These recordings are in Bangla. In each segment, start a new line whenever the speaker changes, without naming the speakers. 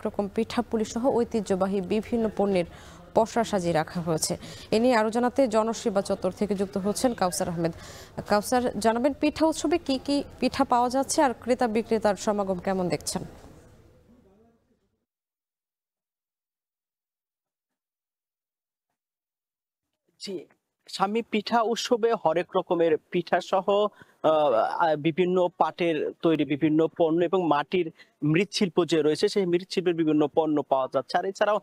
রকম পিঠাপুলি সহ ঐতিহ্যবাহী বিভিন্ন পণ্যের পসরা সাজিয়ে রাখা হয়েছে। এ নিয়ে আরো জানাতে জনসেবা চত্বর থেকে যুক্ত হচ্ছেন কাউসার আহমেদ। কাউসার, জানাবেন পিঠা উৎসবে কি কি পিঠা পাওয়া যাচ্ছে আর ক্রেতা বিক্রেতার সমাগম কেমন দেখছেন?
জি, স্বামী পিঠা উৎসবে হরেক রকমের পিঠা সহ বিভিন্ন পাটের তৈরি বিভিন্ন পণ্য এবং মাটির মৃৎশিল্প যে রয়েছে সেই মৃৎশিল্পের বিভিন্ন পণ্য পাওয়া যাচ্ছে। আর এছাড়াও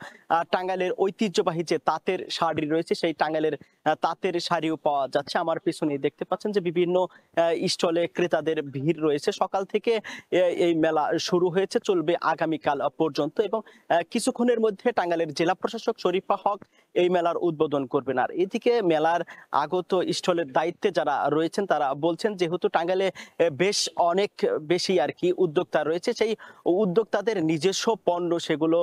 টাঙ্গাইলের ঐতিহ্যবাহী যে তাঁতের শাড়ি রয়েছে সেই টাঙ্গাইলের তাঁতের শাড়িও পাওয়া যাচ্ছে। আমার পেছনে দেখতে পাচ্ছেন যে বিভিন্ন স্টলে ক্রেতাদের ভিড় রয়েছে। সকাল থেকে এই মেলা শুরু হয়েছে, চলবে আগামীকাল পর্যন্ত এবং কিছুক্ষণের মধ্যে টাঙ্গাইলের জেলা প্রশাসক শরীফা হক এই মেলার উদ্বোধন করবেন। আর এদিকে মেলার আগত স্টলের দায়িত্বে যারা রয়েছেন তারা বলছেন যেহেতু টাঙ্গাইলে বেশ অনেক বেশি আর কি উদ্যোক্তা রয়েছে, সেই উদ্যোক্তাদের নিজস্ব পণ্য সেগুলো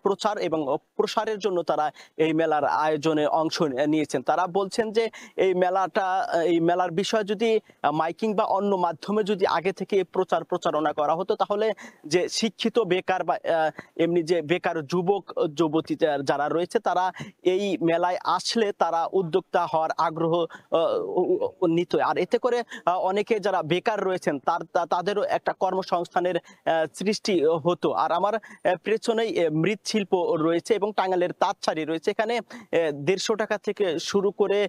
প্রচার এবং প্রসারের জন্য তারা এই মেলার আয়োজনে অংশ নিয়েছেন। তারা বলছেন যে এই মেলার বিষয় যদি মাইকিং বা অন্য মাধ্যমে যদি আগে থেকে প্রচারণা করা হতো তাহলে যে শিক্ষিত বেকার বা এমনি যে বেকার যুবক যুবতী যারা রয়েছে তারা এই মেলায় আসলে তারা উদ্যোক্তা হওয়ার আগ্রহ নিত। আর এতে করে অনেকে যারা বেকার রয়েছেন তাদেরও একটা কর্মসংস্থানের সৃষ্টি হতো। আর আমার পেছনেই মৃৎশিল্প রয়েছে এবং টাঙ্গাইলের তাঁত শাড়ি রয়েছে। এখানে 150 টাকা থেকে শুরু করে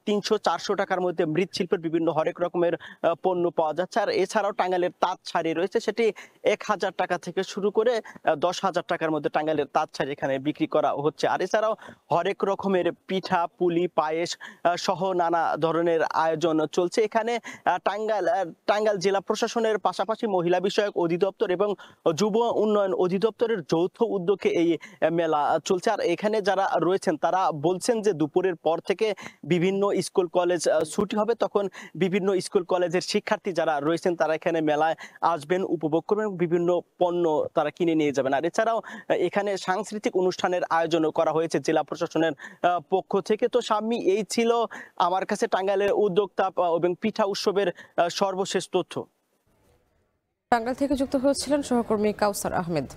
300-400 টাকার মধ্যে মৃৎশিল্পের বিভিন্ন হরেক রকমের পণ্য পাওয়া যাচ্ছে। আর এছাড়াও টাঙ্গাইলের তাঁত শাড়ি রয়েছে, সেটি 1000 টাকা থেকে শুরু করে 10,000 টাকার মধ্যে টাঙ্গাইলের তাঁত শাড়ি এখানে বিক্রি করা হচ্ছে। আর এছাড়াও হরেক রকমের পিঠা পুলি পায়েস সহ নানা ধরনের আয়োজন চলছে এখানে। টাঙ্গাইল জেলা প্রশাসনের পাশাপাশি মহিলা বিষয়ক অধিদপ্তর এবং যুব উন্নয়ন অধিদপ্তরের যৌথ উদ্যোগে এই মেলা চলছে। আর এখানে যারা রয়েছেন তারা বলছেন যে দুপুরের পর থেকে বিভিন্ন স্কুল কলেজ ছুটি হবে, তখন বিভিন্ন স্কুল কলেজের শিক্ষার্থী যারা রয়েছেন তারা এখানে মেলায় আসবেন, উপভোগ করবেন, বিভিন্ন পণ্য তারা কিনে নিয়ে যাবেন। আর এছাড়াও এখানে সাংস্কৃতিক অনুষ্ঠানের আয়োজনও করা হয়েছে জেলা প্রশাসনের পক্ষ থেকে। তো সাম্মি, এই ছিল আমার কাছে টাঙ্গাইলের উদ্যোক্তা এবং পিঠা উৎসবের সর্বশেষ তথ্য।
টাঙ্গাইল থেকে যুক্ত হয়েছিলেন সহকর্মী কাউসার আহমেদ।